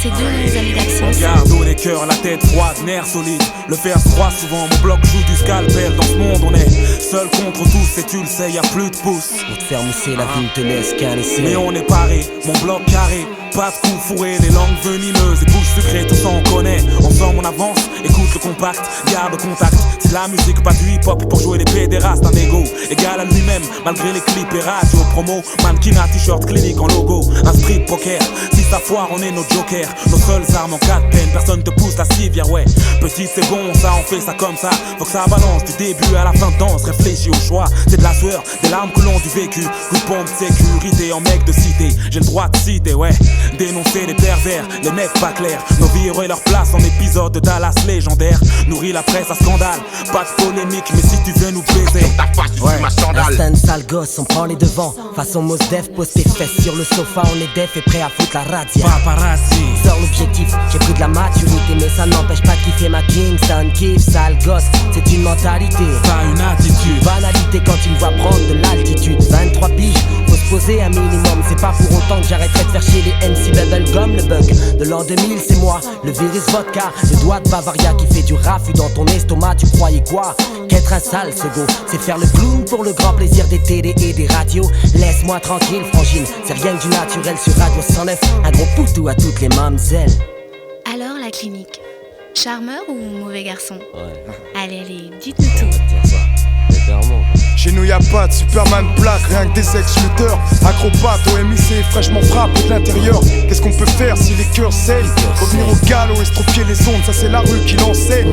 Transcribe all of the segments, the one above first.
ces 2 longues années d'absence. Garde les cœurs, la tête froide, nerfs solides. Le fer se froisse souvent, mon bloc joue du scalpel. Dans ce monde on est seul contre tous et tu le sais, y a plus de pouces. Pour te faire mousser, la vie ne te laisse qu'un essai. Mais on est paré, mon bloc carré. Pas de coups fourrés, les langues venimeuses, les bouches sucrées, tout ça on connaît. Ensemble on avance, écoute le compact, garde le contact. C'est la musique, pas du hip-hop pour jouer les pédérastes. Un ego égal à lui-même, malgré les clips et radio promo. Mannequinat, t-shirt, clinique en logo. Un strip poker, si ça foire on est nos jokers. Nos seules armes en cas de peine, personne te pousse la civière, ouais. Petite c'est bon, ça on fait ça comme ça. Faut que ça balance du début à la fin de danse. Réfléchis au choix, c'est de la sueur, des larmes que l'on du vécu. Coup de pompe, sécurité en mec de cité. J'ai le droit de citer, ouais. Dénoncer les pervers, les mecs pas clairs. Nos vies auraient leur place en épisode de Dallas légendaire. Nourrit la presse à scandale, pas de polémique, mais si tu veux nous baiser, ta face, tu suis ma sandale. Instant sale gosse, on prend les devants. Façon Mos Def, pose tes fesses sur le sofa. On est def et prêt à foutre la radia. paparazzi. Sors l'objectif, j'ai pris de la maturité. Mais ça n'empêche pas de kiffer ma Kingston. Kiff, sale gosse, c'est une mentalité. Pas une attitude. Banalité quand tu me vois prendre de l'altitude. 23 piges, faut se poser un minimum. C'est pas pour autant que j'arrêterai de faire chier les MC Bubblegum. Le bug de l'an 2000 c'est moi, le virus vodka. Le doigt de Bavaria qui fait du raffut dans ton estomac. Tu croyais quoi? Qu'être un sale sego, c'est faire le clown pour le grand plaisir des télé et des radios. Laisse-moi tranquille frangine, c'est rien que du naturel sur Radio 109. Un gros poutou à toutes les mamzelles. Alors la clinique, charmeur ou mauvais garçon? Ouais. Allez, dites-nous tout. Chez nous y'a pas de Superman black, rien que des ex-lutteurs. Acrobates au MIC, fraîchement frappé de l'intérieur. Qu'est-ce qu'on peut faire si les cœurs saignent? Revenir au galop, estropier les ondes, ça c'est la rue qui l'enseigne.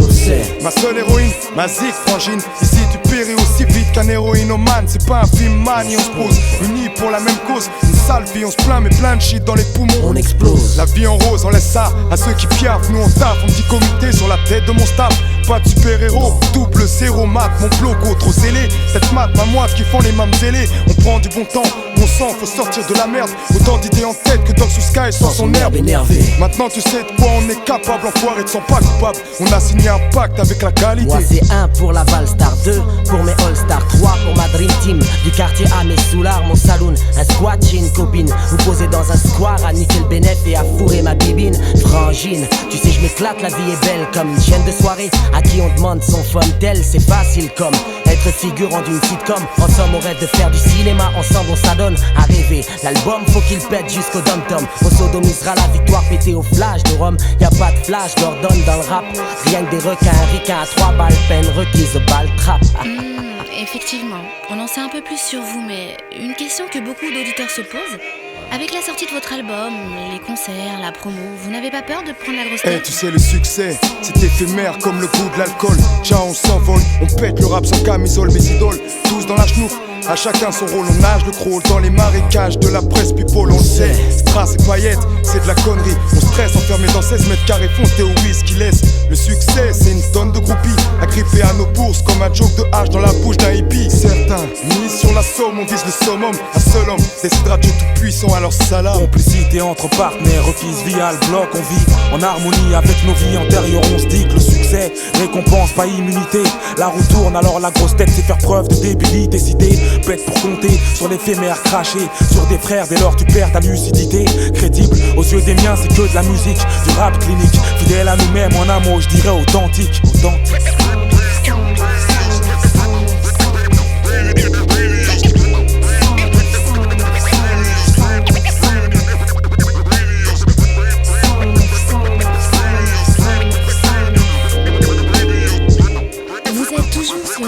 Ma seule héroïne, ma zig frangine. Ici tu péris aussi vite qu'un héroïnomane. C'est pas un film mani, on se pose unis pour la même cause. Une sale vie, on se plaint mais plein de shit dans les poumons. On explose. La vie en rose, on laisse ça à ceux qui piaffent. Nous on taffe, un petit comité sur la tête de mon staff. Pas de super-héros, double zéro mat, mon bloco trop zélé. Cette mat, ma moite qui font les mamzellés. On prend du bon temps, bon sang, faut sortir de la merde. Autant d'idées en tête que Dog sous Sky sans son herbe énervé. Maintenant tu sais de quoi on est capable, enfoiré de son pas coupable. On a signé un pacte avec la qualité. Moi c'est 1 pour la Valstar, 2 pour mes All-Stars, 3 pour ma Dream Team. Du quartier à mes soulards, mon saloon. Un squat chez une copine. Vous posez dans un square à niquer le bénéf et à fourrer ma bibine. Frangine, tu sais je m'éclate, la vie est belle comme une chaîne de soirée. À qui on demande son fun tel, c'est facile comme être figurant d'une sitcom. Ensemble on rêve de faire du cinéma, ensemble on s'adonne à rêver. L'album faut qu'il pète jusqu'au dom-tom. On sodomisera la victoire pétée au flash de Rome. Y'a pas de flash, Gordon dans le rap. Rien que des requins, ricains à 3 balles, peine requise, balle trap. Effectivement, on en sait un peu plus sur vous, mais une question que beaucoup d'auditeurs se posent. Avec la sortie de votre album, les concerts, la promo, vous n'avez pas peur de prendre la grosse tête? Tu sais le succès, c'est éphémère comme le goût de l'alcool. Ciao on s'envole, on pète le rap sans camisole. Mes idoles, tous dans la chenouf, à chacun son rôle. On nage le crawl dans les marécages de la presse people, on le sait. Strass et paillettes, c'est de la connerie. On stresse enfermé dans 16 mètres carrés foncés au whisky laisse. Le succès c'est une tonne de groupies agrippés à nos bourses comme un joke de hache dans la bouche d'un hippie. Certains misent sur la somme, on vise le summum. Un seul homme décidera Dieu tout puissant, alors salam. Complicité entre partenaires, requise via le bloc. On vit en harmonie avec nos vies antérieures. On se dit que le succès récompense pas immunité. La roue tourne alors la grosse tête c'est faire preuve de débilité. Cité bête pour compter sur l'éphémère craché sur des frères dès lors tu perds ta lucidité. Crédible aux yeux des miens c'est que de la musique, du rap clinique. Fidèle à nous-mêmes en un mot je dirais authentique.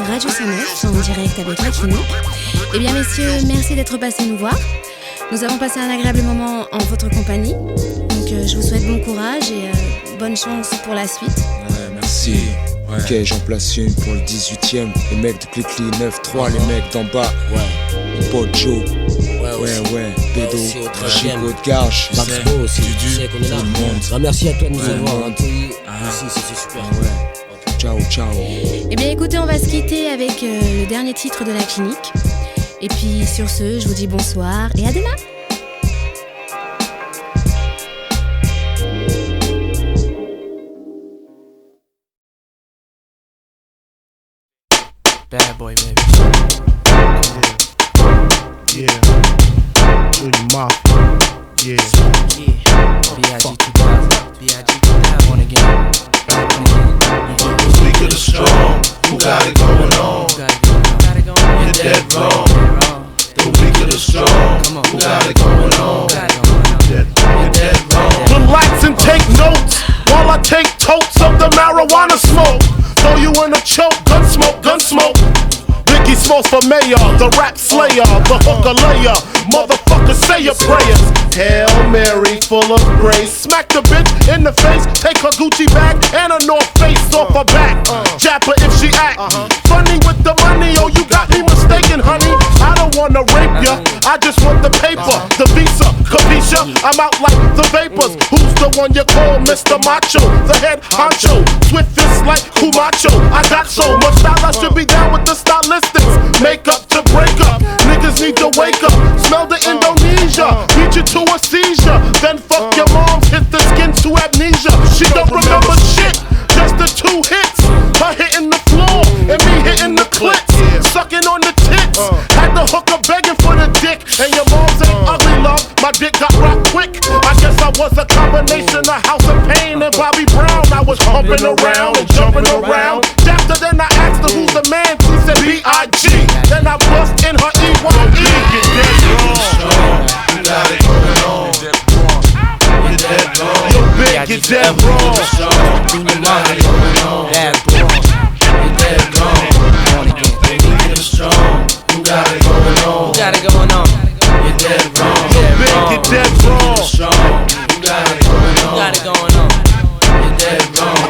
Radio 109 en direct avec la clinique. Eh bien messieurs, merci d'être passés nous voir. Nous avons passé un agréable moment en votre compagnie. Donc je vous souhaite bon courage et bonne chance pour la suite. Merci. Ouais. Ok, j'en place une pour le 18ème. Les mecs de Clicli 9-3, les mecs d'en bas. Ouais. Mon pote Joe. Ouais. Bédo, Chico de Garge. Maxbo aussi, tu sais qu'on est là. Tout le monde. Merci à toi de nous avoir accueillis. C'est super. Ouais. Ciao. Eh bien écoutez, on va se quitter avec le dernier titre de la clinique. Et puis sur ce, je vous dis bonsoir et à demain. Bad boy, baby. Yeah. Junior Mafia. Yeah. B.I.G. 2000. player, the rap slayer, the hooker layer. Motherfucker, say your prayers. Hail Mary, full of grace. Smack the bitch in the face. Take her Gucci bag and her North Face off her back. Jab her if she act funny with the money. Oh, you got me mistaken, honey. I don't wanna rape ya. I just want the paper, the visa, capisha. I'm out like the vapors. Who's the one you call Mr. Macho? The head honcho, swift fist like Kumacho. I got so much style, I should be down with the stylistics. Make up to break up. Niggas need to wake up. Smell the Indonesia. Beat you to a seizure. Then fuck your moms, hit the skin to amnesia. She don't remember shit, just the 2 hits. Her hitting the floor and me hitting the clits. Sucking on the tits. Had the hooker begging for the dick. And your mom's ain't ugly, love. My dick got rocked quick. I guess I was a combination of House of Pain and Bobby Brown. I was humping around and jumping around. After then I asked her who's the man. She said B.I.G. Then I bust in her E.Y.E. Get dead wrong. You got it going on. You're dead wrong. Yo, big, you're dead wrong. Do your mind going on. Dead wrong. You're dead wrong. You're strong. You got it going on. You got it going on. You're dead wrong. Yo, big, you're dead wrong. You got it going on. You got it going on. You're dead wrong.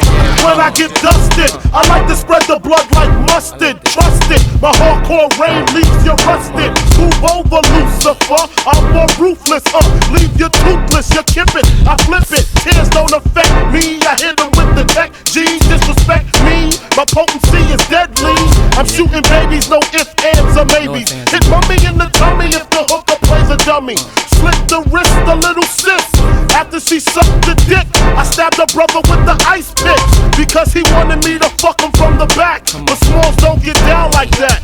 When I get dusted, I like to spread the blood like mustard. Trust it, my hardcore rain leaves you rusted. Move over, Lucifer, I'm more ruthless. Leave you toothless, you kip it, I flip it. Tears don't affect me, I hit them with the tech. G, disrespect me, my potency is deadly. I'm shooting babies, no ifs, ands, or maybes. Hit mommy in the tummy if the hooker plays a dummy. Slit the wrist, a little sis. After she sucked the dick, I stabbed her brother with the ice pick. Because he wanted me to fuck him from the back. But Smalls don't get down like that.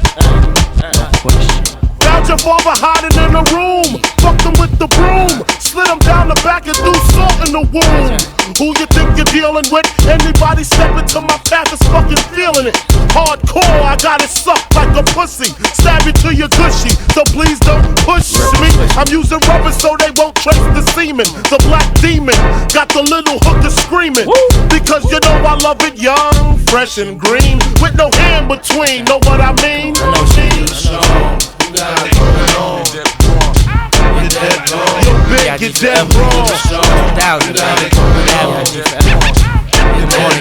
Found your father hiding in the room. Fucked him with the broom. Slid him down the back and threw salt in the womb. Who you think you're dealing with? Anybody step into my path is fucking feeling it. Hardcore, I got it sucked like a pussy. Stab you to your gushy, so please don't push me. I'm using rubber so they won't trace the semen. The black demon got the little hooker screaming. Because you know I love it young, fresh and green, with no hand between. Know what I mean? You got it going on. You're dead wrong. You're big, you're dead wrong. You got it going on. You're dead wrong. You got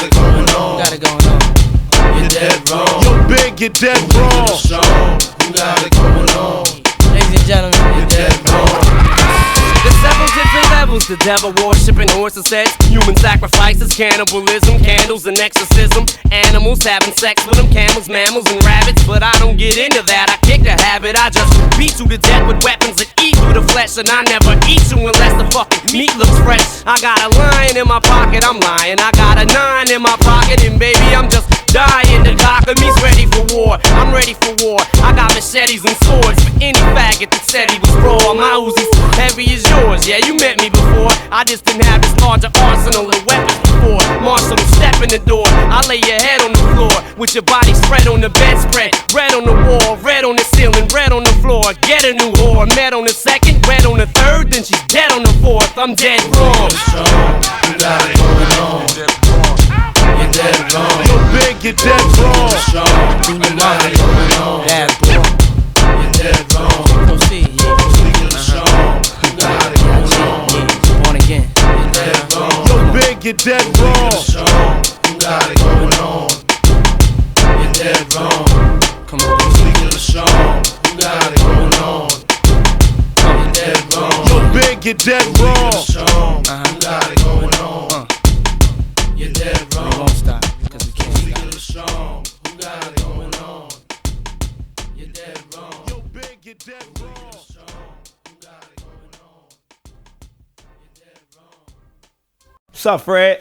it going on. You got it going on. You're dead wrong. You're big, you're dead wrong. You got it going on. Ladies and gentlemen, you're dead wrong. there's several different levels. The devil worshiping horses, heads, human sacrifices, cannibalism, candles and exorcism, animals having sex with them, camels, mammals and rabbits. But I don't get into that, I kick the habit. I just beat you to death with weapons that eat through the flesh. And I never eat you unless the fucking meat looks fresh. I got a lion in my pocket, I'm lying. I got a 9 in my pocket, and baby I'm just dying. The cock of me's ready for war, I'm ready for war. I got machetes and swords for any faggot that said he was raw. My Uzi's heavy as yours, yeah, you met me before. I just didn't have this larger arsenal of weapons before. Marshall, step in the door, I lay your head on the floor with your body spread on the bedspread. Red on the wall, red on the ceiling, red on the floor. Get a new whore, met on the second, red on the third, then she's dead on the fourth. I'm dead wrong. You got it going on. You're dead wrong. You're big, you're dead wrong. You got it going on. You're dead wrong. proceed, strong. You got it going on. Born again. You're dead wrong. You're big, you're dead wrong. You got it going on. You're dead wrong. Come on. Strong. You got it going on. You're dead wrong. You're big, you're dead wrong. You got it going on. You're dead wrong. We won't stop, cause we can't stop. Strong. You got it going on. You're dead wrong. You're big, you're dead wrong. You got it going on. You're dead wrong. What's up, Fred?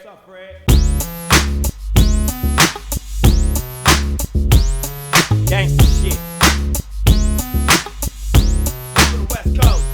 Gangsta shit. To the West Coast.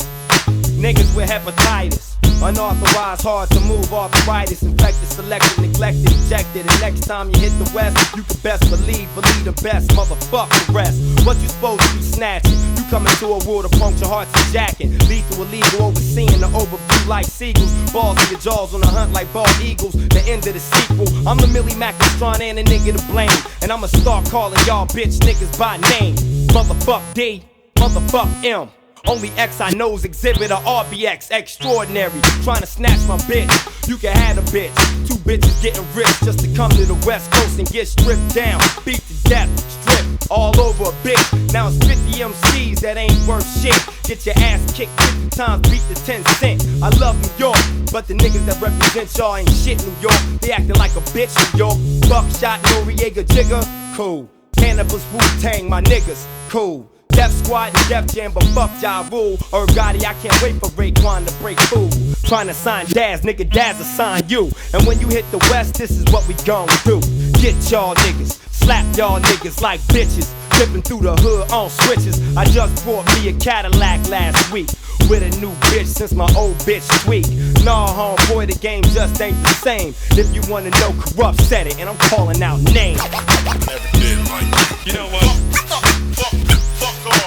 Niggas with hepatitis. Unauthorized, hard to move, arthritis, infected, selected, neglected, ejected. And next time you hit the West, you can best believe the best, motherfuck the rest. What you supposed to be snatching? You coming to a world of puncture hearts and jacking. Lethal, illegal, overseeing the overview like seagulls. Balls in your jaws on the hunt like bald eagles. The end of the sequel. I'm the Millie Macastron and the nigga to blame. And I'ma start calling y'all bitch niggas by name. Motherfuck D, motherfuck M. Only X I know's exhibit a RBX extraordinary. Trying to snatch my bitch. You can have a bitch. Two bitches getting rich just to come to the West Coast and get stripped down. Beat to death, stripped all over a bitch. Now it's 50 MCs that ain't worth shit. Get your ass kicked 50 times, beat the 10 cent. I love New York, but the niggas that represent y'all ain't shit New York. They acting like a bitch New York. Buckshot, Noriega, Jigger, cool. Cannabis, Wu-Tang, my niggas, cool. Def Squad and Def Jam, but fuck Ja Rule. Gotti, I can't wait for Raekwon to break fool. Trying to sign Daz, nigga, Daz will sign you. And when you hit the West, this is what we gon' do. Get y'all niggas, slap y'all niggas like bitches. Flipping through the hood on switches. I just bought me a Cadillac last week. With a new bitch since my old bitch tweak. Nah, homeboy, the game just ain't the same. If you wanna know, Corrupt said it, and I'm calling out names. Never been like that. You know what?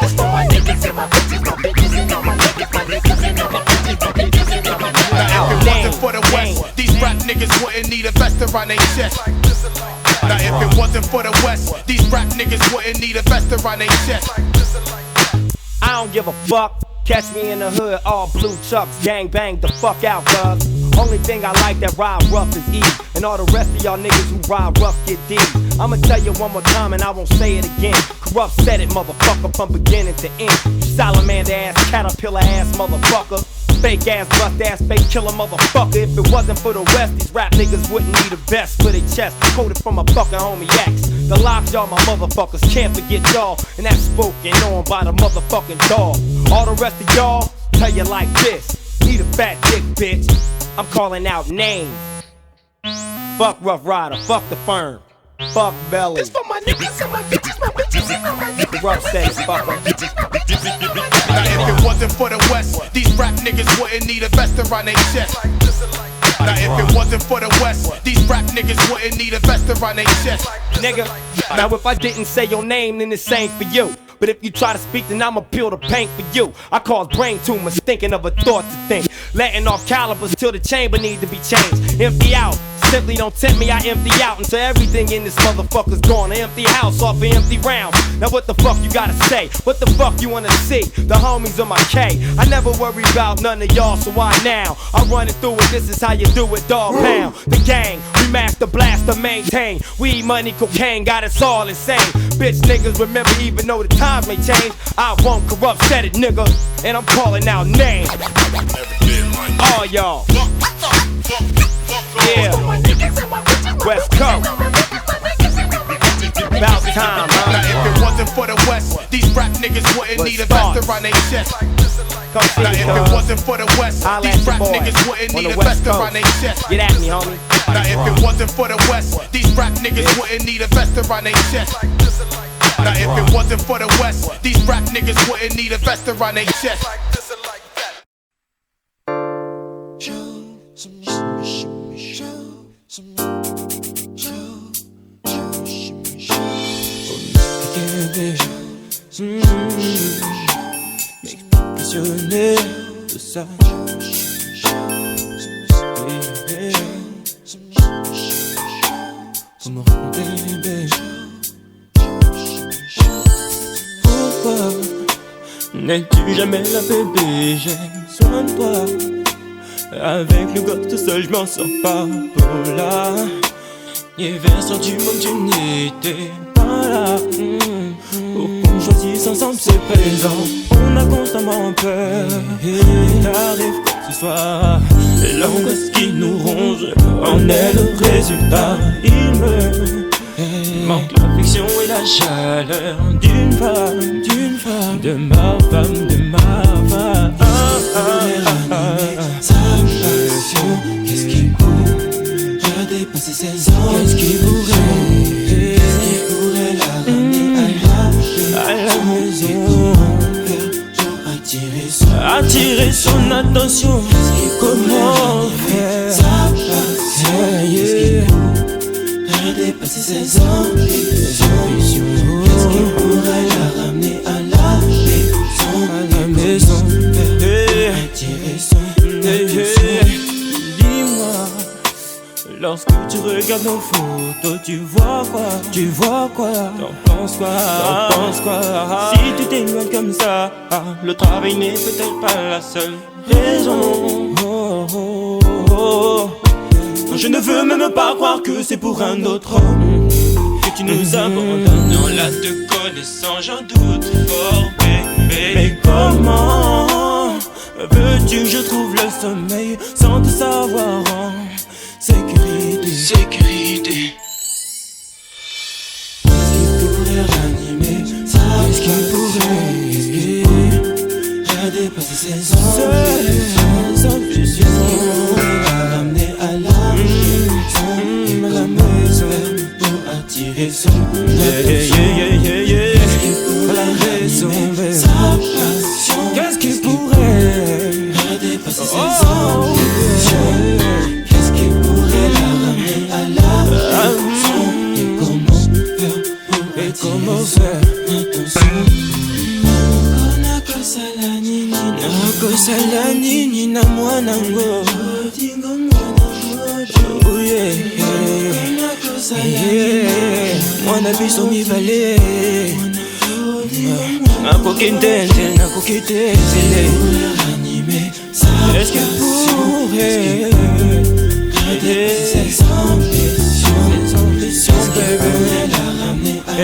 It's for my niggas and my bitches, my bitches and all my niggas, my niggas and all my bitches, my bitches and all my niggas. Now if it wasn't for the West, these rap niggas wouldn't need a vest around their chest. Now if it wasn't for the West, these rap niggas wouldn't need a vest around their chest. I don't give a fuck. Catch me in the hood, all blue chucks, gang bang the fuck out, cuz. Only thing I like that ride rough is E. And all the rest of y'all niggas who ride rough get D. I'ma tell you one more time and I won't say it again. Corrupt said it, motherfucker, from beginning to end. You salamander ass, caterpillar ass motherfucker. Fake ass, bust ass, fake killer motherfucker. If it wasn't for the West, these rap niggas wouldn't need a vest for their chest. Quoted from a fucking homie X. The locks, y'all my motherfuckers, can't forget y'all. And that's spoken on by the motherfucking dog. All the rest of y'all, tell you like this. Need a fat dick, bitch. I'm calling out names. Fuck Rough Rider, fuck the firm. Fuck Belly. It's for my niggas and my bitches, my bitches and all my niggas. Rough says fucker. Now if it wasn't for the West, these rap niggas wouldn't need a vest around their chest. Now if it wasn't for the West, these rap niggas wouldn't need a vest around their chest. Nigga, now if I didn't say your name, then this ain't for you. But if you try to speak, then I'ma peel the paint for you. I cause brain tumors, thinking of a thought to think. Letting off calibers till the chamber need to be changed. Empty out, simply don't tempt me, I empty out until everything in this motherfucker's gone. An empty house off an empty round. Now what the fuck you gotta say? What the fuck you wanna see? The homies on my K. I never worry about none of y'all, so why now? I'm running through it, this is how you do it, dog pound. The gang, we master, blaster, maintain. Weed, money, cocaine, got us all insane. Bitch niggas remember even though the times may change, I won't corrupt, said it nigga. And I'm calling out names. All y'all. Yeah. West Coast. About time, huh? Now if it wasn't for the West, these rap niggas wouldn't need a vest around their chest. Now if it wasn't for the West, these rap niggas wouldn't need a vest around their chest. Get at me, homie. Now if it wasn't for the West, these rap niggas wouldn't need a vest around their chest. Now if it wasn't for the West, these rap niggas wouldn't need a vest around their chest. M'expliquer de ça. Faut me raconter, bébé. Pourquoi n'es-tu jamais là, bébé? J'ai besoin de toi. Avec le gosse tout seul, j'm'en sors pas. Pour là, l'hiver du monde, tu n'étais pas là. Pour qu'on choisisse ensemble, c'est présent. On a constamment peur. Il arrive quoi que ce soit. L'angoisse qui nous ronge en est le résultat. Il me manque l'affection et la chaleur d'une femme, de ma femme, de ma femme. Sa passion, qu'est-ce qui pourrait dépasser ses ans? Qu'est-ce qui pourrait la ramener à la maison? Attirer son attention. Comment faire? Sa passion, qu'est-ce qui pourrait dépasser ses ambitions? Qu'est-ce qui pourrait la ramener à la maison? Dis-moi, lorsque tu regardes nos photos, tu vois quoi? Tu vois quoi? T'en penses quoi? T'en penses quoi? Si tu t'éloignes comme ça, le travail n'est peut-être pas la seule raison. Oh, oh, oh. Je ne veux même pas croire que c'est pour un autre homme que tu nous abandonnes. En là te connaissant, j'en doute fort, bébé. Mais comment veux-tu que je trouve le sommeil sans te savoir en sécurité? Sécurité. Qu'est-ce qui pourrait ranimer ça? Qu'est-ce qui pourrait dépasser ces ambitions? Ramener à la maison pour attirer son la raison, sa passion. Qu'est-ce qui pourrait dépasser ses ambitions? Qu'est-ce qui pourrait la ramener à la maison? Et comment faire pour attirer l'attention? Nakosala nini na mwanango? Oh yeah, mwana biso mibale nakokitenzele nakokitenzele. Est-ce que pourrait ses ambitions, bébé, la ramener à la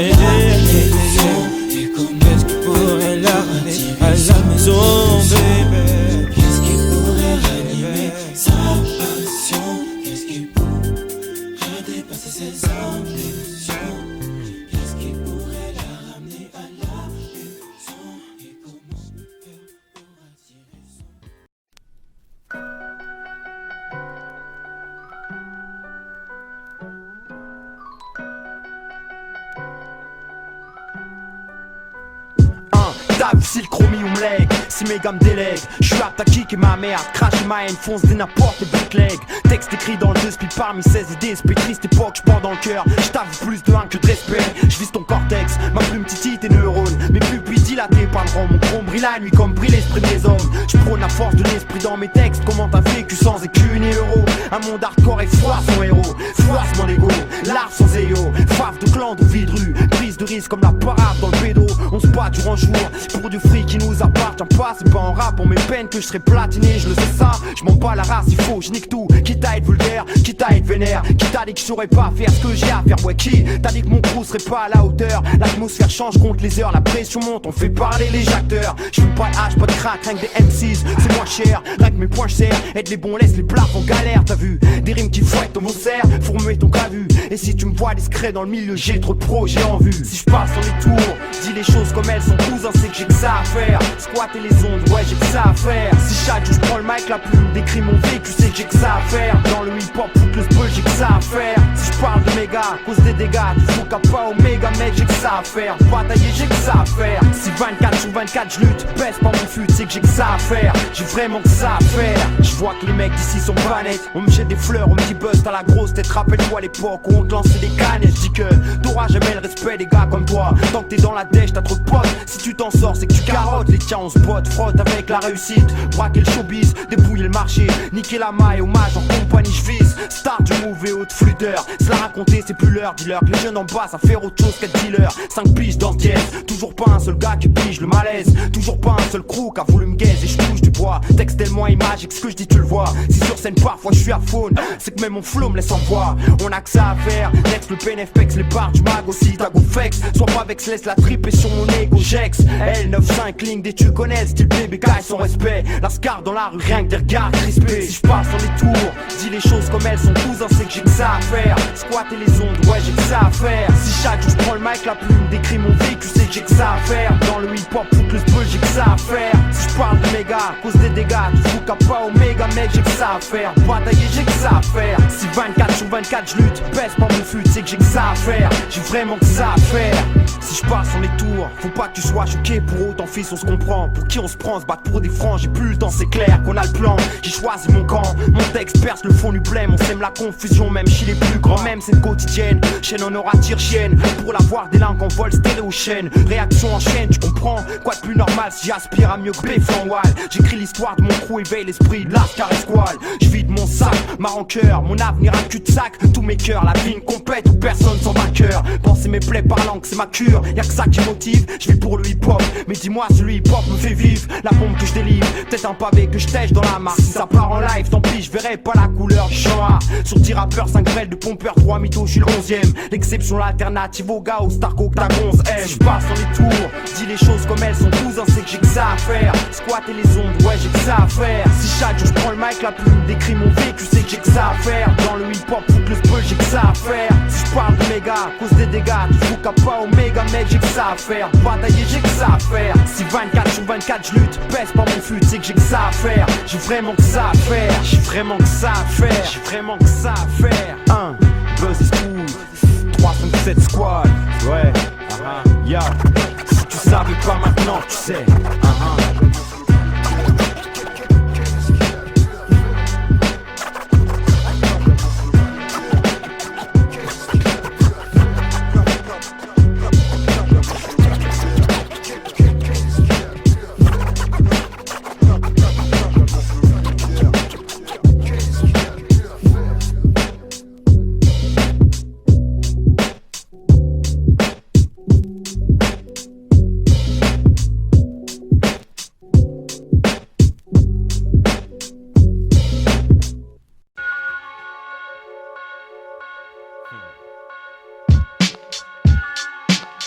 maison? Et qu'est-ce qui pourrait la ramener à la maison, bébé? Qu'est-ce qui pourrait ranimer sa passion? Qu'est-ce qui pourrait dépasser ses ambitions? Qu'est-ce qui pourrait la ramener à la maison? Et comment faire pour attirer son... T'as vu si le chromium leg, si mes gars me délèguent, je suis apte à kicker ma merde, cracher ma haine, fonce des n'importe les bootleg. Texte écrit dans le deux speed parmi 16 idées, esprit triste époque, j'porte dans le cœur, j't'avoue plus de haine que de respect. J'vise ton cortex, ma plume titille tes neurones, mes pupilles dilatées parleront, mon chrome brille la nuit comme brille l'esprit des hommes. J'prône la force de l'esprit dans mes textes, comment t'as vécu sans écu ni euro. Un monde hardcore et froid son héros, froisse mon ego, l'art sans éo, fave de clan de vie de rue, prise de risque comme la parade dans le pédo. On se bat durant jour pour du fric qui nous appartient pas, c'est pas en rap pour mes peines que je serai platiné, je le sais ça, je m'en bats la race, il faut, je nique tout, quitte à être vulgaire, quitte à être vénère, qui t'a dit que je saurais pas faire ce que j'ai à faire, ouais qui t'a dit que mon crew serait pas à la hauteur, l'atmosphère change, compte les heures, la pression monte, on fait parler les acteurs, je fume pas de hache, pas de crack, rien que des M6, c'est moins cher, rien que mes points je sers, aide les bons, laisse les plats en galère, t'as vu, des rimes qui fouettent ton mot serre, faut remuer ton cas vu, et si tu me vois discret dans le milieu, j'ai trop de projets en vue, si je passe sur les tours, dis les choses comme elles sont, cousin c'est que j'ai que ça à faire, squatter les ondes, ouais j'ai que ça à faire. Si chaque jour je prends le mic, la plume décrit mon vécu, c'est que j'ai que ça à faire. Dans le hip-hop, fout le spell, j'ai que ça à faire. Si je parle de méga, cause des dégâts, tu fous qu'à pas au méga mec, j'ai que ça à faire. Batailler, j'ai que ça à faire. Si 24 sur 24 je lutte, baisse pas mon fut, c'est que j'ai que ça à faire. J'ai vraiment que ça à faire. Je vois que les mecs d'ici sont pas nets. On me jette des fleurs, on me dit buzz, t'as la grosse tête. Rappelle-toi l'époque où on te lançait des canettes. Je dis que t'auras jamais le respect des gars comme toi. Tant que t'es dans la dèche, t'as trop de potes. Si tu t'en sors, c'est que tu carottes. Les tiens on se botte, frotte avec la réussite. Braquer le showbiz, débrouiller le marché. Niquer la maille, hommage en compagnie, je vise. Star du mauvais haut de flûteur. Se la raconter, c'est plus l'heure, dis-leur que les jeunes en bas, ça faire autre chose qu'être dealer. 5 piges dans le dièse, toujours pas un seul gars qui pige le malaise. Toujours pas un seul crew qui a voulu me gaze et je touche du bois. Texte tellement imagique, ce que je dis tu le vois. Si sur scène parfois je suis à faune, c'est que même mon flow me laisse en voix. On a que ça à faire, next le PNF pex, les parts du mag aussi, t'as go flex. Sois pas vex, laisse la tripe et sur mon ego jex. L95 ligne des tu connais, style BBK et son respect. La scar dans la rue, rien que des regards crispés. Si je passe sur les tours, dis les choses comme elles sont, cousin c'est que j'ai que ça à faire. Squatter les ondes, ouais j'ai que ça à faire. Si chaque jour je prends le mic, la plume décrit mon vécu, c'est que j'ai que ça à faire. Dans le hip hop, fout le spell, j'ai que ça à faire. Si je parle de méga, cause des dégâts, tu fous qu'à pas au méga mec, j'ai que ça à faire. Batailler, j'ai que ça à faire. Si 24 sur 24 je lutte, baisse pas mon fut, c'est que j'ai que ça à faire. J'ai vraiment que ça à faire. Si je passe sur les tours, faut pas que tu sois choqué pour autant fils, on se comprend. Pour qui on se prend, se battre pour des francs, j'ai plus le temps, c'est clair qu'on a le plan. j'ai choisi mon camp. Mon texte perce le fond du blême, on sème la confusion même chez les plus grands. Même c'est une quotidienne, chaîne en aura tire chienne. Pour l'avoir des langues en vol stéréo chaîne. Réaction en chaîne, tu comprends quoi de plus normal si j'aspire à mieux que Béflan Wall. J'écris l'histoire de mon crew, éveille l'esprit de l'Ascar Esquale. Je vide mon sac, ma rancœur, mon avenir à cul-de-sac. Tous mes cœurs, la vie compète où personne sans vainqueur. Penser mes plaies parlant que c'est ma cure, y'a que ça qui motive. Je vis pour le hip-hop, mais dis-moi si le hip-hop me fait vivre. La bombe que je délivre, peut-être un pavé que je tèche dans la marque. Si ça part en live, tant pis, je verrai pas la couleur du champ A. Sur 10 rappeurs, 5 grêles de pompeurs, 3 mythos, je suis le 11ème. L'exception, l'alternative au gars, au Starco, que t'as 11M. Je passe dans les tours, dis les choses comme elles sont. Cousin, c'est que j'ai que ça à faire. Squatter les ondes, ouais, j'ai que ça à faire. Si chaque jour je prends le mic, la plume décrit mon vécu, sais que j'ai que ça à faire. Dans le hip-hop, faut que le spoil, j'ai que ça à faire. Si je parle de méga, cause des dégâts, tu fous qu'à pas au méga, mec, j'ai que ça à faire. Batailler, j'ai que ça à faire. Si 24 sur 24 je lutte, baisse pas mon fut, c'est que j'ai que ça à faire. J'ai vraiment que ça à faire. J'ai vraiment que ça à faire. J'ai vraiment que ça à faire. Buzz is cool. 357 squad. Ouais. Yo. Si tu savais pas maintenant, tu sais.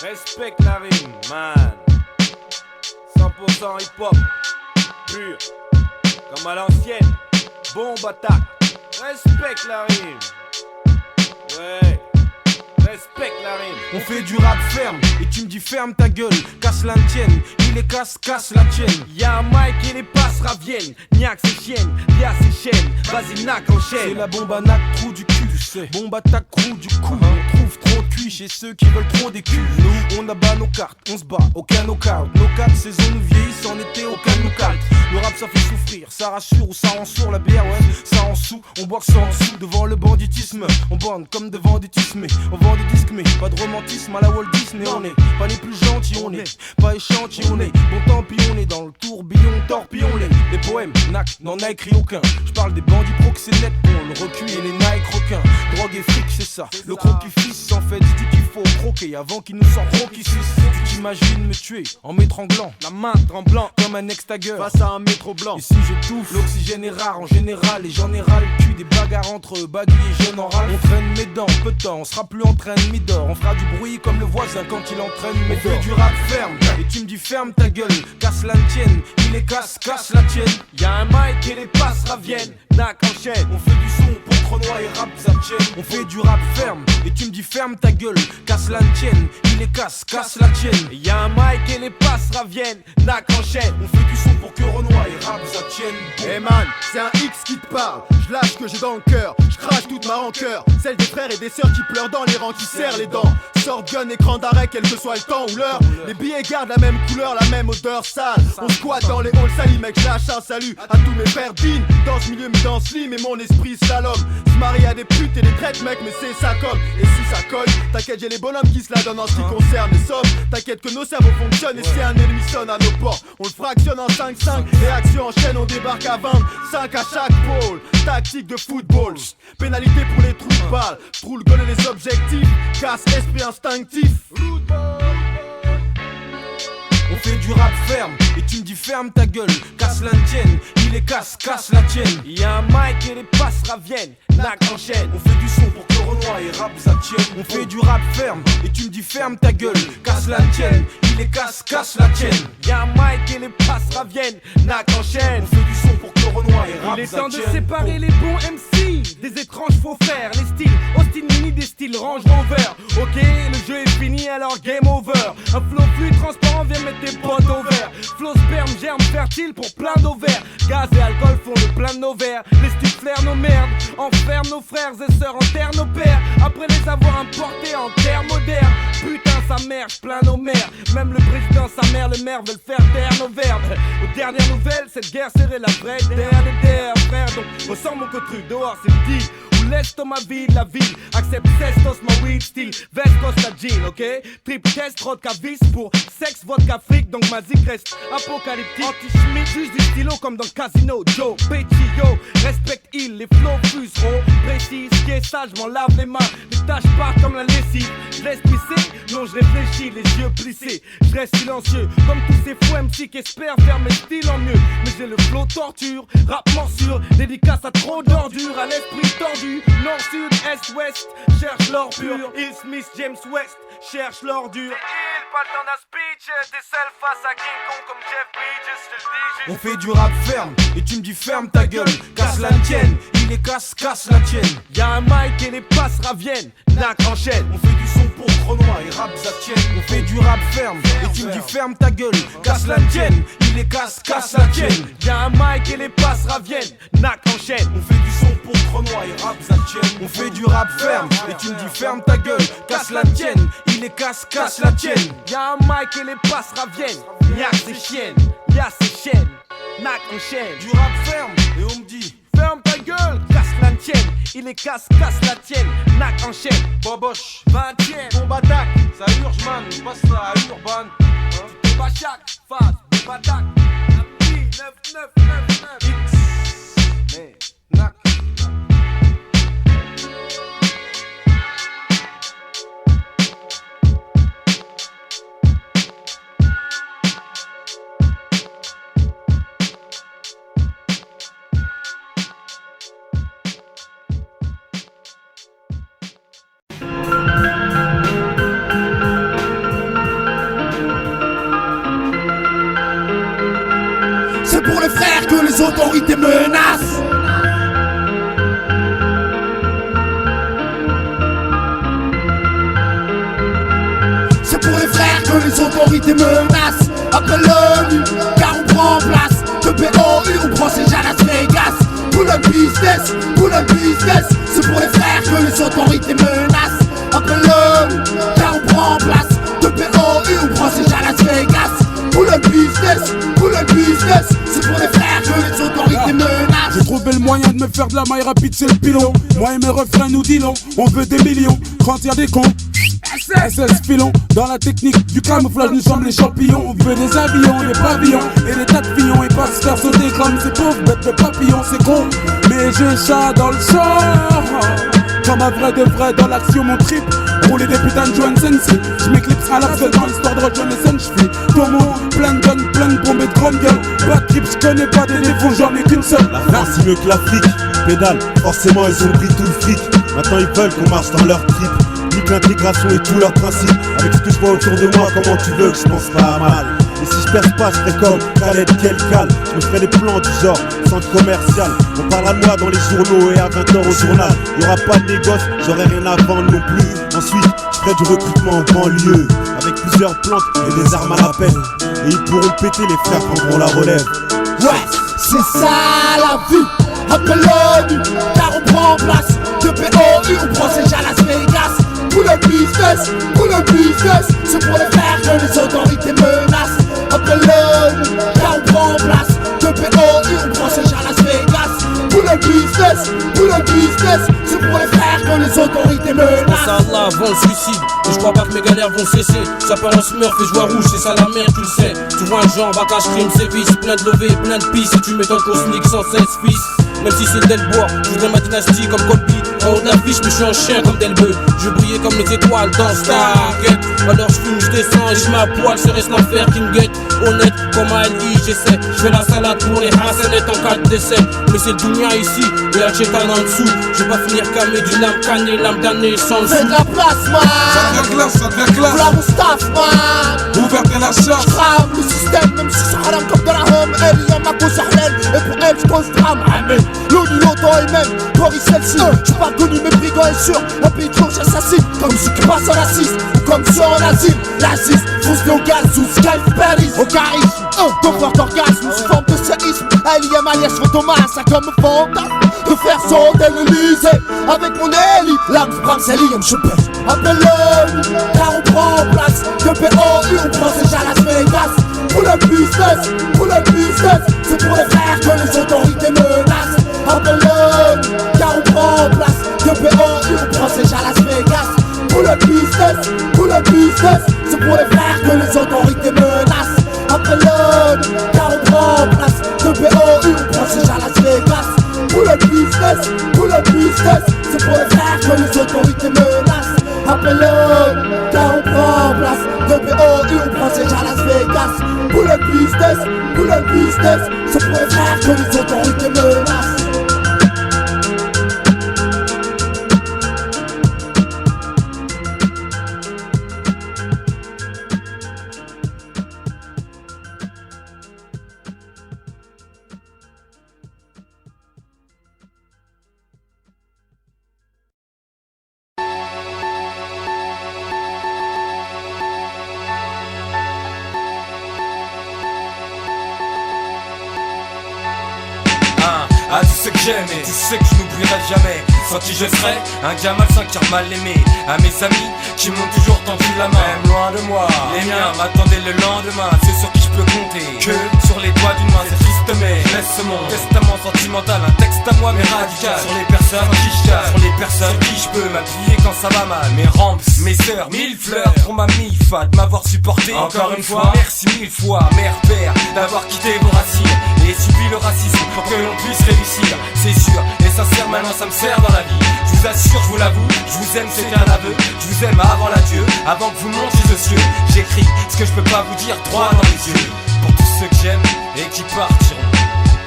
Respecte la rime, man. 100% hip-hop, pur, comme à l'ancienne. Bombe attaque. Respecte la rime. Ouais. Respecte la rime. On fait du rap ferme et tu me dis ferme ta gueule, casse la tienne, il est casse la tienne. Y'a un mic et les passes raviennent. Niaque ses chiennes, y'a ses chaînes. Vas-y, nac enchaîne. C'est la bombe à nac, trou du cul, tu sais. Bombe attaque, trou du cou. On trouve trop cuit chez ceux qui veulent trop des culs. Nous, on abat nos cartes, on se bat, aucun knockout. Nos 4 saisons nous vieillissent, en été aucun nous calme. Le rap ça fait souffrir, ça rassure ou ça rend sourd. La bière, ouais, ça rend sous. On boit que ça en sous devant le banditisme. On bande comme devant des tismes. On vend des disques mais pas de romantisme à la Walt Disney. On est pas les plus gentils, on est pas échantillonnés. Bon tant pis on est dans le tourbillon, torpillon-les. Des poèmes, Nac n'en a écrit aucun. Je parle des bandits proxénètes pour le recul et les Nike requins. Drogue et fric c'est ça, le croquis-fils en fait. Dis qu'il faut croquer avant qu'il nous sorte croquis suisse. Tu t'imagines me tuer en m'étranglant, la main tremblant comme un ex-tagger face à un métro blanc. Et si j'étouffe, l'oxygène est rare en général. Et j'en ai ras le cul des bagarres entre baguilles et jeunes en râle. On traîne mes dents, peu de temps, on sera plus en train de mi-d'or. On fera du bruit comme le voisin quand il entraîne mes dents. On fait du rap ferme, et tu me dis ferme ta gueule, casse la tienne, il est casse la tienne. Y'a un mic et les passes raviennent, Nac enchaîne. On fait du son pour Cronois et rap ça tienne. On fait du rap ferme, et tu me dis ferme ta gueule, casse la tienne, il est casse la tienne. Y'a un mic et les passes raviennent, Nac enchaîne. On fait du son pour que Renoir et rap ça tienne. Hey man, c'est un X qui te parle, je lâche ce que j'ai dans le cœur, je crache toute ma rancœur, celle des frères et des sœurs qui pleurent dans les rangs, qui serrent les dents. Sort gun, écran d'arrêt, quel que soit le temps ou l'heure. Les billets gardent la même couleur, la même odeur sale. On squatte dans les halls salis, mec, je lâche un salut à tous mes frères dignes. Dans ce milieu, mais dans ce lit, mais mon esprit slalom. Se marie à des putes et des traites, mec, mais c'est ça comme. Et si ça colle, t'inquiète, j'ai les bonhommes qui se la donnent en ce qui concerne les sommes. T'inquiète que nos cerveaux fonctionnent et c'est un ennemi sonne à nos portes. On le fractionne en 5-5, réaction en chaîne, on débarque à 25 à chaque pôle. Tactique de football, pénalité pour les trous de balle. Trou le goal et les objectifs, casse esprit instinctif. On fait du rap ferme, et tu me dis ferme ta gueule, casse la tienne, il est casse la tienne. Y'a un mic et les passes raviennent, Nac enchaîne. On fait du son pour que Renoir et rap ça tienne. On fait du rap ferme, et tu me dis ferme ta gueule, casse la tienne, il est casse la tienne. Y'a un mic et les passes raviennent, Nac enchaîne. On fait du son pour que Renoir et rap ça tienne. Il est temps de séparer les bons MC des étranges faux frères. Les styles Austin Mini des styles Range Rover. Ok, le jeu est fini alors game over. Un flow fluide transparent vient mettre tes potes au vert. Flow sperme germe fertile pour plein d'ovaires. Gaz et alcool font le plein de nos verres. Les styles flairent nos merdes, enferment nos frères et sœurs, enterrent nos pères. Après les avoir importés en terres modernes. Putain sa mère, j'plains nos mères. Même le président, sa mère, le maire veulent faire taire nos verbes. Aux dernières nouvelles, cette guerre serait la vraie terre de terre, frère. sors mon truc, dehors c'est le deal. Ou laisse Thomas vide la ville. Accepte cestos, ma weed style. Vestos la jean, ok? Triple test, vodka vis pour sexe, vodka fric. Donc ma zik reste apocalyptique. Anti-schmidt, juste du stylo comme dans le casino. Joe, Petit, yo, respecte il, les flows fuseront. Précis, ce qui est sale, je m'en lave les mains. Les tâches partent comme la lessive. Je laisse pisser, non je réfléchis, les yeux plissés. Je reste silencieux, comme tous ces fous MC qui espèrent faire mes styles en mieux. Mais j'ai le flow torture, rap morsure. Dédicace à trop d'ordures, à l'esprit tordu. Nord, sud, est, ouest, cherche l'or pur. Hill Smith, James West, cherche l'ordure. Pas le temps d'un speech, des selles face à King Kong comme Jeff Bridges, je te le dis. On fait du rap ferme, et tu me dis ferme ta gueule, casse la tienne, il les casse, casse la tienne. Y'a un mic et les passes raviennent, Nac enchaîne. On fait du son pour Cronois et rap ça tienne. On fait du rap ferme, et tu me dis ferme ta gueule, casse la tienne, il les casse, casse la tienne. Y'a un mic et les passes raviennent, Nac enchaîne. On fait du son pour Cronois et rap ça tienne. On fait du rap ferme, et tu me dis ferme ta gueule, casse la tienne, il les casse, casse la tienne. Y'a un mic et les passes raviennent, Y'a ses chiennes, Y'a ses chaînes, Nac enchaîne. Du rap ferme, et on me dit ferme ta gueule, casse la tienne, il les casse, casse la tienne, Nac enchaîne. Boboche, 20ème, bombe attaque, ça urge man, passe ça à Urban. Bachac, phase, bombe attaque, un petit 9999 X, mais Nac. C'est pour les frères que les autorités menacent. C'est pour les frères que les autorités menacent. Appelle l'ONU, car on prend place. De POU, on prend ses à Las Vegas. Pour le business, pour le business. C'est pour les frères que les autorités menacent. Appelle l'ONU, car on prend place. De POU, on prend ses à Las Vegas. Pour le business, c'est pour les frères que les autorités menacent. J'ai trouvé le moyen de me faire de la maille rapide, c'est le pilon. Moi et mes refrains nous disons, on veut des millions. Quand y'a des cons, SS filons. Dans la technique du camouflage, nous sommes les champions. On veut des avions, des pavillons et des tas de fillons. Et pas se faire sauter comme ces pauvres bêtes de papillons, c'est con. Mais j'ai ça dans le sang. Comme un vrai de vrai dans l'action, mon trip. Rouler des putains de Joan Sensi. J'm'éclipse à l'absol dans l'histoire de John Lesson. J'fais Tomo, plein de guns, plein de bombes et de grande gueule. Pas de trip, j'connais pas des défauts, j'en ai qu'une seule. La France c'est mieux que l'Afrique. Pédale, forcément ils ont pris tout le fric. Maintenant ils veulent qu'on marche dans leur trip. Nique l'intégration et tous leurs principes. Avec ce que je vois autour de moi, comment tu veux que je pense pas mal. Et si je perce pas, je ferai comme Khaled Kelkal. Je me ferai des plans du genre centre commercial. On parlera de moi dans les journaux et à 20h au journal. Y'aura pas de négoce, j'aurai rien à vendre non plus. Ensuite, je ferai du recrutement en banlieue. Avec plusieurs plantes et des armes à la peine. Et ils pourront péter, les frères prendront la relève. Ouais, c'est ça la vie. Appelle l'ONU, car on prend place. De POU, on prend ses à Las Vegas. Pour le business, c'est pour les frères que les autorités menacent. Appelle l'ONU, car on prend place. De POU, on prend ses à Las Vegas. Pour le business, c'est pour les frères que les autorités menacent. Pense à Allah avant le suicide, et je crois pas que mes galères vont cesser. J'apparence meurt, fait je vois rouge, c'est ça la merde, tu le sais. Tu vois un genre, backage, crime, sévice, plein de levées, plein de pistes. Et tu m'étonnes cosmique sans cesse, fils. Même si c'est Delbois, je voudrais ma dynastie comme Colby. En haut de l'affiche, mais je suis un chien comme Delbeux. Je vais briller comme les étoiles dans Stargate. Alors je fume, je descends et je mets à poil. C'est reste l'enfer qui me guette. Honnête comme à LI, j'essaie. Je fais la salade pour les Hassanettes en cas de décès. Mais c'est le dunia ici et la Tchétane en dessous. Je vais pas finir camé d'une âme cannée, l'âme damnée sans le sou. Fais de la place, man. Ça devient classe, ça devient classe. V'là mon staff, man. Ouvertez la charge. J'rame le système, même si ça rame comme de la home. Elle y a ma cause Arlène. Et pour elle, j'cause drame. Amen. L'ONU, l'OTAN et même Boris Helsinki. J'suis pas connu, mes brigands est sûr. Un pays de gauche j'assassine. Comme ceux qui passent en raciste. Comme ceux en asile. L'asile, fonce au gaz sous Skype Paris. Au charisme, d'horreur d'orgasme. Sous forme de séisme. Alien alias Thomas, ça comme fantasme. De faire sauter l'Elysée. Avec mon élite. L'âme Franck, c'est Liam Chopin. Appelle l'ONU, car on prend en place. De POU, on prend déjà Las Vegas. Pour le business, c'est pour les frères que les autorités menacent. Appelle l'ONU. business, c'est pour les frères que les autorités menacent. Après l'homme, car on prend place. De BOU, on prend ses à Las Vegas. Bullet business, c'est pour les frères que les autorités menacent. Après l'homme, car on prend place. De BOU, on prend ses à Las Vegas. Bullet business, c'est pour les frères que les autorités menacent. À tous ceux que j'aime et tous ceux que je n'oublierai jamais, sans qui je serais un gars malsain qui a mal aimé. À mes amis qui m'ont toujours tendu la main, même loin de moi, les miens m'attendaient le lendemain. Ceux sur qui je peux compter que sur les doigts d'une main. C'est triste mais laisse ce monde testament sentimental, un texte à moi mais radical. Sur les personnes qui je cache, sur les personnes qui je peux m'appuyer quand ça va mal. Mes ramps, mes sœurs, 1000 fleurs pour ma mi-fa, de m'avoir supporté. Encore une fois, merci 1000 fois, mère, père, d'avoir quitté vos racines et subi le racisme pour que l'on puisse réussir. C'est sûr et sincère, maintenant ça me sert dans la vie. Je vous assure, je vous l'avoue, je vous aime, c'est un aveu. Je vous aime avant l'adieu, avant que vous montiez aux cieux. J'écris ce que je peux pas vous dire droit dans les yeux. Pour tous ceux que j'aime et qui partiront.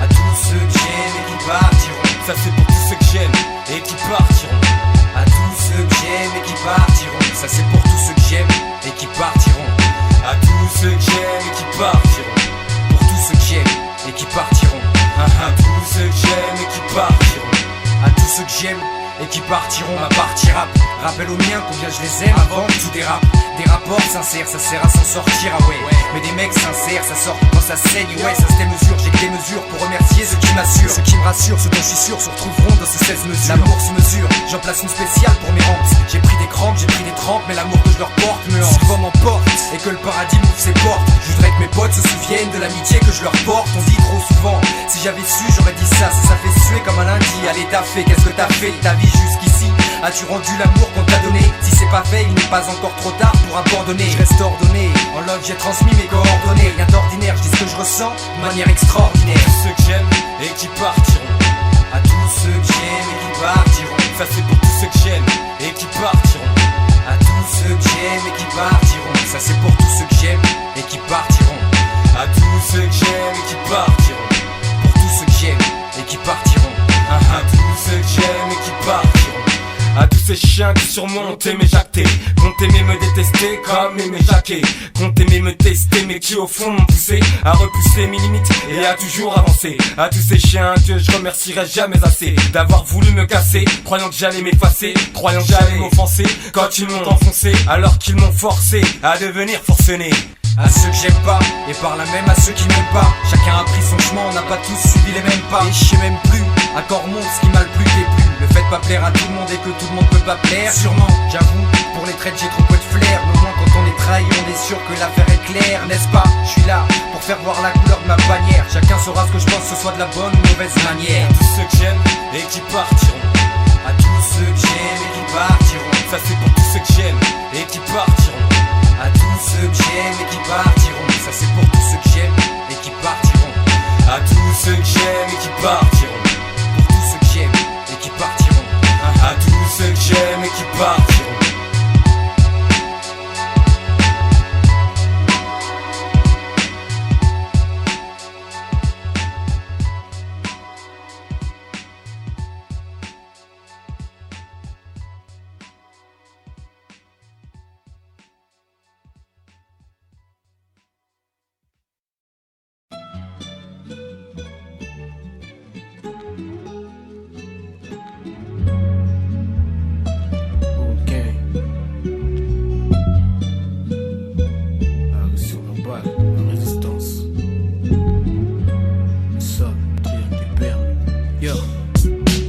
À tous ceux que j'aime et qui partiront. Ça c'est pour tous ceux que j'aime et qui partiront. À tous ceux que j'aime et qui partiront. Ça c'est pour tous ceux que j'aime et qui partiront. À tous ceux que j'aime et qui partiront. Pour tous ceux que j'aime et qui partiront. À tous ceux que j'aime et qui partiront. À tous ceux que j'aime et qui partiront. Ma partie rap, rappelle aux miens combien je les aime avant que tout dérape. Des rapports sincères, ça sert à s'en sortir, ah ouais. Mais des mecs sincères, ça sort quand ça saigne, ouais, ça se démesure. J'ai que des mesures pour remercier ceux qui m'assurent, ceux qui me rassurent, ceux dont je suis sûr se retrouveront dans ces 16 mesures. L'amour se mesure, j'en place une spéciale pour mes ramps. J'ai pris des crampes, j'ai pris des trempes, mais l'amour que je leur porte me hante. Si le vent m'emporte et que le paradis m'ouvre ses portes, je voudrais que mes potes se souviennent de l'amitié que je leur porte. On dit trop souvent, si j'avais su j'aurais dit ça fait suer comme un lundi. Allez t'as fait, qu'est-ce que t'as fait de ta vie jusqu'ici? As-tu rendu l'amour qu'on t'a donné? Si c'est pas fait, il n'est pas encore trop tard pour abandonner. Je reste ordonné, en love j'ai transmis mes coordonnées. Rien d'ordinaire, je dis ce que je ressens de manière extraordinaire. À tous ceux que j'aime et qui partiront. À tous ceux que j'aime et qui partiront. Ça c'est pour tous ceux que j'aime et qui partiront. À tous ceux que j'aime et qui partiront. Ça c'est pour tous ceux que j'aime et qui partiront. À tous ceux que j'aime et qui partiront. Pour tous ceux que j'aime et qui partiront. À tous ceux que j'aime et qui partiront. À tous ces chiens qui surmontent et m'éjacter, qu'on aimé me détester comme aimer jaquer, qu'on aimé me tester mais qui au fond m'ont poussé à repousser mes limites et à toujours avancer. À tous ces chiens que je remercierai jamais assez d'avoir voulu me casser, croyant que j'allais m'effacer, croyant que j'allais m'offenser quand ils m'ont enfoncé, alors qu'ils m'ont forcé à devenir forcené. À ceux que j'aime pas, et par là même à ceux qui m'aiment pas. Chacun a pris son chemin, on n'a pas tous suivi les mêmes pas. Et je sais même plus, à quoi remonte ce qui m'a le plus déplu. Le fait de pas plaire à tout le monde et que tout le monde peut pas plaire. Sûrement, j'avoue, pour les traites j'ai trop peu de flair. Mais au moins quand on est trahi, on est sûr que l'affaire est claire, n'est-ce pas? Je suis là pour faire voir la couleur de ma bannière. Chacun saura ce que je pense, que ce soit de la bonne ou mauvaise manière. À tous ceux que j'aime et qui partiront. À tous ceux que j'aime et qui partiront. Ça c'est pour tous ceux que j'aime et qui partiront. À tous ceux que j'aime et qui partiront. Ça c'est pour tous ceux que j'aime et qui partiront. À tous ceux que j'aime et qui partiront. Pour tous ceux que j'aime et qui partiront. À tous ceux que j'aime et qui partiront.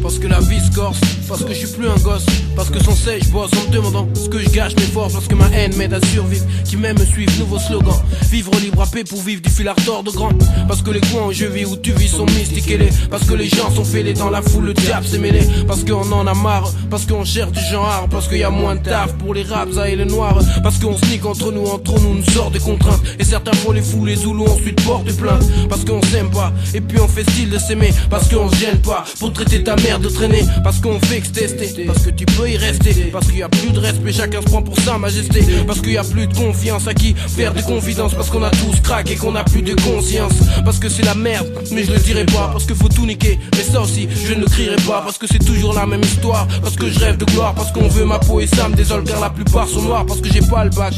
parce que la vie se corse, parce que je suis plus un gosse, parce que sans cesse je bosse en me demandant ce que je gâche mes forces, parce que ma haine m'aide à survivre, qui m'aime me suivent, nouveau slogan, vivre libre à paix pour vivre du fil à retordre de grand, parce que les coins où je vis, où tu vis sont mystiques et parce que les gens sont fêlés dans la foule, le diable s'est mêlé, parce qu'on en a marre, parce qu'on cherche du genre, parce qu'il y a moins de taf pour les raps et les noirs, parce qu'on se nique entre nous nous sort des contraintes, et certains font les fous, les zoulous ensuite portent plainte, parce qu'on s'aime pas, et puis on fait style de s'aimer, parce qu'on se gêne pas, pour traiter ta mère de traîner, parce qu'on fait que tester, parce que tu peux y rester, parce qu'il y a plus de respect, chacun se prend pour sa majesté, parce qu'il y a plus de confiance à qui faire des confidences, parce qu'on a tous craqué et qu'on a plus de conscience, parce que c'est la merde, mais je le dirai pas, parce que faut tout niquer, mais ça aussi je ne le crierai pas, parce que c'est toujours la même histoire, parce que je rêve de gloire, parce qu'on veut ma peau et ça me désole car la plupart sont noirs, parce que j'ai pas le bac,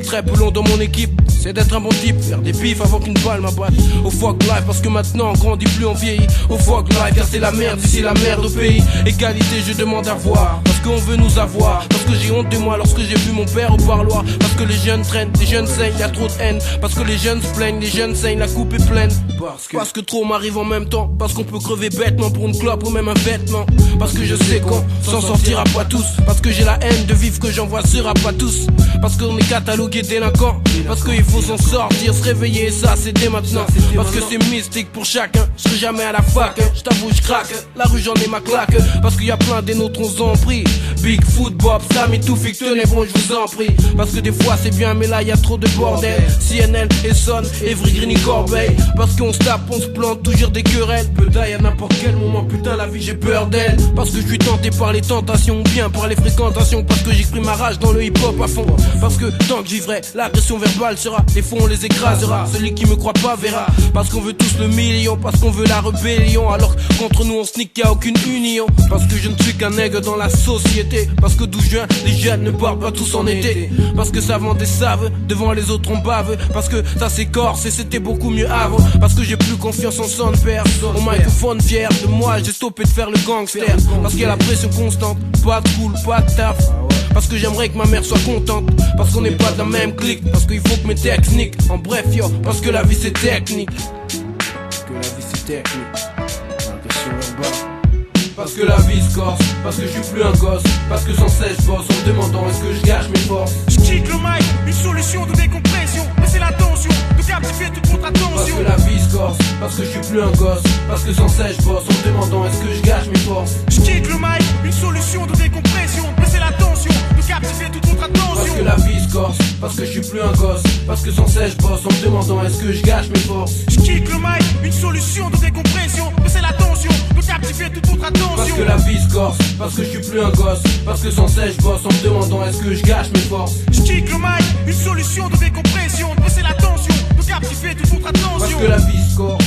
très peu long dans mon équipe, c'est d'être un bon type, faire des pifs avant qu'une balle m'abatte, au fuck life, parce que maintenant on grandit plus on vieillit, au fuck life car c'est la merde ici, la merde au pays, égalité je demande à voir, parce qu'on veut nous avoir, parce que j'ai honte de moi lorsque j'ai vu mon père au parloir, parce que les jeunes traînent, les jeunes saignent, y'a trop de haine, parce que les jeunes se plaignent, les jeunes saignent, la coupe est pleine, parce que trop m'arrive en même temps, parce qu'on peut crever bêtement pour une clope ou même un vêtement, parce que je sais qu'on s'en sortira pas tous, parce que j'ai la haine de vivre que j'envoie ce rap à tous, parce qu'on est catalogué délinquant, parce qu'il faut s'en sortir, se réveiller et ça c'est dès maintenant, parce que c'est mystique pour chacun, je serai jamais à la fac, je t'avoue je craque, la rue j'en ai ma claque, parce qu'il y a plein des nôtres on s'en prie, Big Foot, Bob, Sam et tout fait que tenez bon je vous en prie, parce que des fois c'est bien mais là y a trop de bordel, CNN, Essonne, Evry, Green, Corbeil, parce qu'on se tape, on se plante, toujours des querelles, peut d'ailleurs à n'importe quel moment, putain la vie j'ai peur d'elle, parce que je suis tenté par les tentations ou bien par les fréquentations, parce que j'exprime ma rage dans le hip hop à fond, parce que tant que j'vivrai, l'agression verbale sera, les fonds on les écrasera, celui qui me croit pas verra, parce qu'on veut tous le million, parce qu'on veut la rébellion, alors contre nous on se nique, y'a aucune union, parce que je ne suis qu'un nègre dans la société, parce que d'où je viens, les jeunes ne parlent pas tous en été, parce que ça vend des saves, devant les autres on bave, parce que ça s'écorce et c'était beaucoup mieux avant, parce que j'ai plus confiance en son père, au microphone fier de moi, j'ai stoppé de faire le gangster, parce qu'il y a la pression constante, pas de cool, pas de taf, parce que j'aimerais que ma mère soit contente, parce qu'on n'est pas de la même clique, parce qu'il faut que mes techniques, en bref yo, parce que la vie c'est technique, parce que la vie c'est technique, parce que la vie se corse, parce que je suis plus un gosse, parce que sans cesse je bosse en me demandant est-ce que je gâche mes forces. Je kick le mic, une solution de décompression, mais c'est la tension, de captiver toute votre attention. Parce que la vie se corse, parce que je suis plus un gosse, parce que sans cesse je bosse en me demandant est-ce que je gâche mes forces. Je kick le mic, une solution de décompression, mais c'est la tension, de captiver toute votre attention. Parce que la vie se corse, parce que je suis plus un gosse, parce que sans cesse je bosse en me demandant est-ce que je gâche mes forces. Je kick le mic, une solution de décompression, mais c'est la tension, de captiver toute votre attention. Parce que la vie se corse, parce que je suis plus un gosse, parce que sans cesse je bosse en me demandant est-ce que je gâche mes forces. Je kick le mic, une solution de décompression, mais c'est la tension, de captiver toute votre attention. Parce que la vie se corse,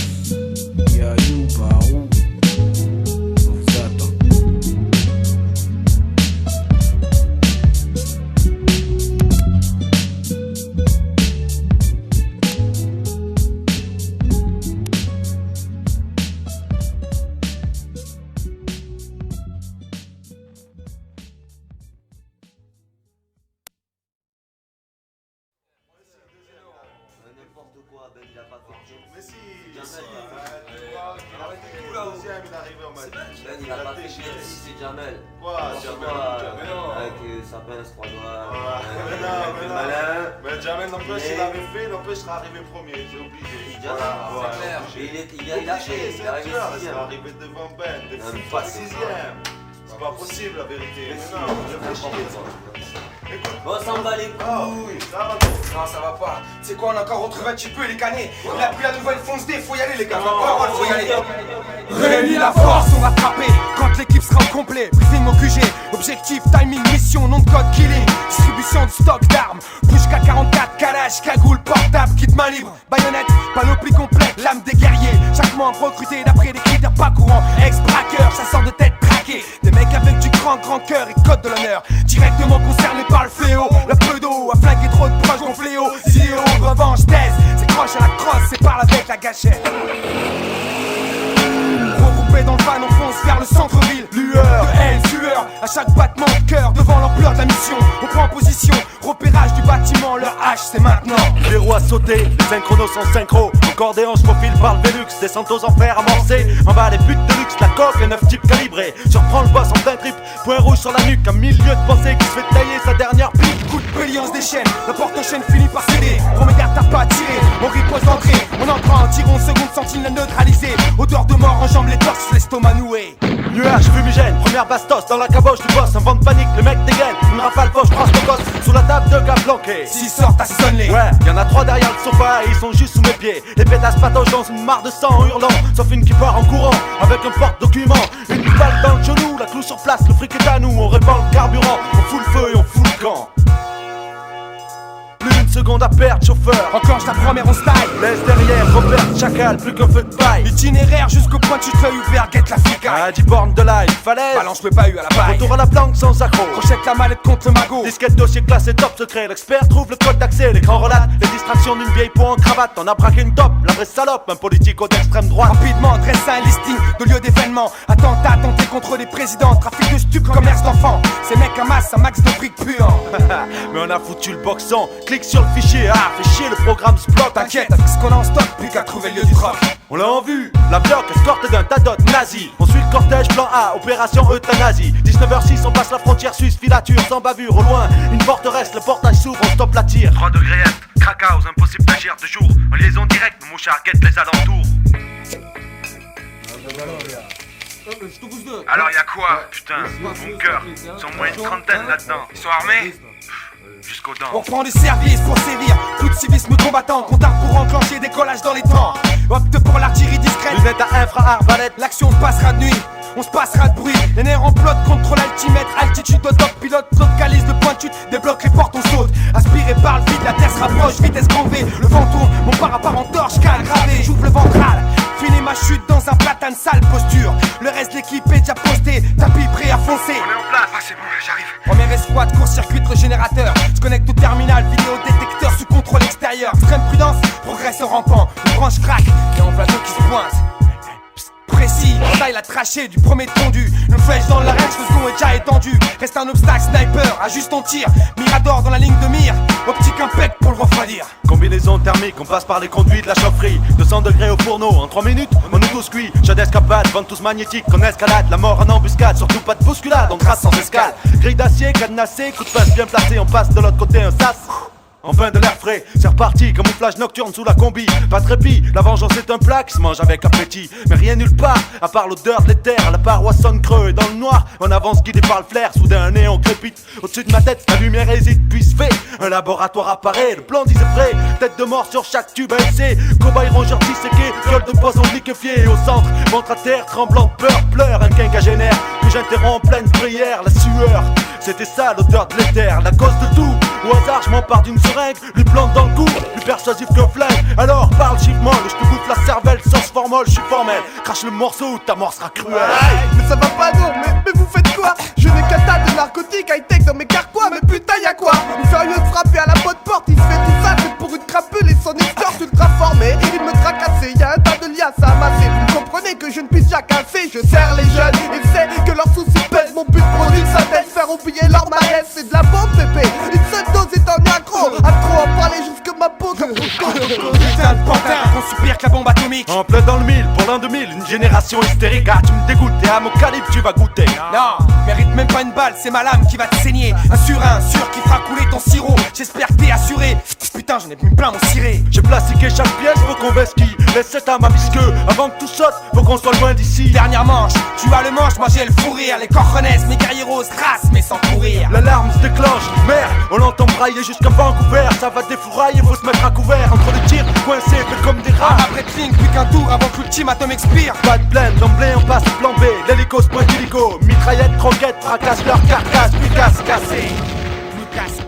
y'a you par où on vous attend. Il a pas fait chier, c'est Jamel. Quoi, Jamel? Avec sa pince, 3 doigts. Mais non. Mais Jamel, n'empêche, il avait fait, n'empêche, il serait arrivé premier, c'est obligé. C'est clair. Il a fait, il est arrivé 6ème. Il serait arrivé devant Ben, pas 6ème. C'est pas possible la vérité. Mais non, réfléchis. Bon, s'en bat les couilles. Non, ça va pas. C'est quoi, on a encore retrouvé un petit peu les canets. Il a pris la nouvelle fonce D, faut y aller les gars. Faut y aller. Réunis la force, on va frapper quand l'équipe sera au complet. Briefing au QG, objectif, timing, mission, nom de code, killing. Distribution de stock d'armes, push K44, calage, cagoule, portable, kit main libre, baïonnette, panoplie complète, lame des guerriers. Chaque membre recruté d'après des critères pas courants. Ex-braqueur, chasseur de tête traqué. Des mecs avec du grand cœur et code de l'honneur. Directement concernés par le fléau. La pseudo a flingué trop de proches, mon fléau. Idéo, revanche, thèse, c'est croche à la crosse, c'est parle avec la gâchette. Regroupés dans le van, on fonce vers le centre-ville. Lueur, de haine, sueur, à chaque battement de cœur devant l'ampleur de la mission. On prend position, repérage du bâtiment, leur clash, c'est maintenant. Le verrou a sauté, les synchronos sont synchro. Mon cordéon se faufile par le Velux, descente aux enfers amorcés. En bas les putes de luxe, la coque et 9 types calibrés. Surprend le boss en plein trip, point rouge sur la nuque. Un milieu de pensée qui se fait tailler sa dernière pipe. Coup de béliance des chaînes, la porte en chaîne finit par céder. Promets garde t'as pas à tirer, on riposte d'entrée. On entre en tiron, seconde sentinelle neutralisée. Odeur de mort enjambe les torses, l'estomac noué. Nuage fumigène, première bastos dans la caboche du boss. Un vent de panique, les mecs dégainent. Une rafale poche, brasse le gosse sous la table de gars planqués. S'ils sortent, assaisonne-les. Ouais, y'en a 3 derrière le sofa et ils sont juste sous mes pieds. Les pétasses patauchent dans une mare de sang en hurlant. Sauf une qui part en courant avec un porte-document. Une balle dans le genou, la clou sur place, le fric est à nous. On répand le carburant, on fout le feu et on fout le camp. Plus une seconde à perdre, chauffeur. Enclenche ta première en style. Laisse derrière, repère, chacal, plus qu'un feu de paille. Itinéraire jusqu'au point de chute l'œil ouvert, guette la flic. À 10 bornes de live, falaise. Balance le bahut à la paille. Retour à la planque sans accro. Crochette la mallette contre le magot. Disquette dossier classé top secret. L'expert trouve le code d'accès. L'écran relate les distractions d'une vieille peau en cravate. On a braqué une top, la vraie salope. Un politico d'extrême droite. Rapidement, dresse un listing de lieux d'événement. Attentat, attenté contre les présidents. Trafic de stupes, commerce d'enfants. Ces mecs amassent un max de fric pur. Mais on a foutu le boxon. Clique sur le fichier. Ah, fais chier, le programme se bloque. T'inquiète, avec ce qu'on a en stock, plus qu'à trouver le lieu du troc. On l'a en vue, la bloc escorte d'un tadot nazi. On suit le cortège, plan A, opération euthanasie. 19h06, on passe la frontière suisse, filature, sans bavure. Au loin, une forteresse, le portail s'ouvre, on stoppe la tire. 3 degrés Est, Krakau, impossible d'agir de jour. En liaison directe, nos mouchards guettent les alentours. Alors y'a quoi, putain, mon cœur, ils sont au moins une trentaine là-dedans. Ils sont armés jusqu'aux dents. On prend du service pour sévir, tout de civisme combattant. Comptable pour enclencher décollage dans les temps. Opte pour l'artillerie discrète. Lunettes à infra-arbalète. L'action se passera de nuit, on se passera de bruit. Les nerfs en plot, contrôle altimètre. Altitude de top, pilote, l'autre calice de pointute. Débloque les portes, on saute. Aspiré par le vide, la terre se rapproche. Vitesse grand V, le vent tourne. Mon parapara en torche, cas gravé. J'ouvre le ventral. Finis ma chute dans un platane, sale posture. Le reste de l'équipe est déjà posté, tapis prêt à foncer. On est en place, c'est bon, j'arrive. Première escouade, court-circuite le générateur. Se connecte au terminal, vidéo détecteur sous contrôle extérieur. Extrême prudence, progresse au rampant. Une branche craque, et en plateau qui se pointe. Précis, taille la trachée du premier tondu. Une flèche dans l'arène, le second est déjà étendu. Reste un obstacle, sniper, ajuste ton tir. Mirador dans la ligne de mire, optique impec pour le refroidir. Combinaison thermique, on passe par les conduits de la chaufferie. 200 degrés au fourneau, en 3 minutes, on est tous cuits. Jeu d'escapade, ventouse magnétique, qu'on escalade. La mort en embuscade, surtout pas de bousculade, on trace sans escale. Grille d'acier, cadenassé, coup de pince bien placé. On passe de l'autre côté un sas. Enfin de l'air frais, c'est reparti, camouflage nocturne sous la combi. Pas de répit, la vengeance est un plat qui se mange avec appétit. Mais rien nulle part, à part l'odeur de l'éther. La paroi sonne creux et dans le noir, on avance guidé par le flair. Soudain un néon crépite, au-dessus de ma tête, la lumière hésite puis se fait. Un laboratoire apparaît, le plan disait prêt. Tête de mort sur chaque tube à essai. Cobaye rongeur disséqué, gueule de poison liquéfié. Et au centre, ventre à terre, tremblant de peur, pleure un quinquagénaire que j'interromps en pleine prière. La sueur, c'était ça l'odeur de l'éther, la cause de tout. Au hasard, je m'empare d'une seringue, lui plante dans le cou, plus persuasif qu'un flingue. Alors parle chiffre molle, je te bouffe la cervelle, sauce formol, je suis formel. Crache le morceau ou ta mort sera cruelle. Mais ça va pas non, mais vous faites quoi? Je n'ai qu'un tas de narcotiques high-tech dans mes carquois, mais putain y'a quoi? Il fait mieux de frapper à la bonne porte, il se fait tout ça, c'est pour une crapule et son escorte ultra formée. Il me tracassait, y'a un tas de liasses à amasser. Vous comprenez que je ne puisse jacasser, je sers les jeunes et c'est que leurs soucis pèsent. Mon but produit sa tête, faire oublier leur malaise, c'est de la bombe pépé. Une seule dose est un accro, accro à parler jusque ma peau comme putain de pantin, qu'on soupire que la bombe atomique. En plein dans le mille, pour l'an 2000, une génération hystérique. Ah tu me dégoûtes, et à mon calibre tu vas goûter. Non, mérite même pas une balle, c'est ma lame qui va te saigner. Un sûr qui fera couler ton sirop. J'espère que t'es assuré. Putain j'en ai plus plein mon ciré. J'ai plastiqué chaque pièce, faut qu'on vesquille. Laisse cette âme à visqueux, avant que tout saute, faut qu'on soit loin d'ici. Dernière manche, tu as le manche, moi j'ai le fou rire. Les corps renaissent, mes guerriers roses tracent mais sans courir. L'alarme se déclenche, merde, on l'entend brailler jusqu'à Vancouver. Ça va défourailler, faut se mettre à couvert. Entre les tirs, coincés, fait comme des rats. Après ligne, plus qu'un tour avant que l'ultimatum expire. Pas de plaine, d'emblée on passe plan B. L'hélico se pointe illico, mitraillette, croquette, fracasse leur carcasse, puis casse cassé. Plus casse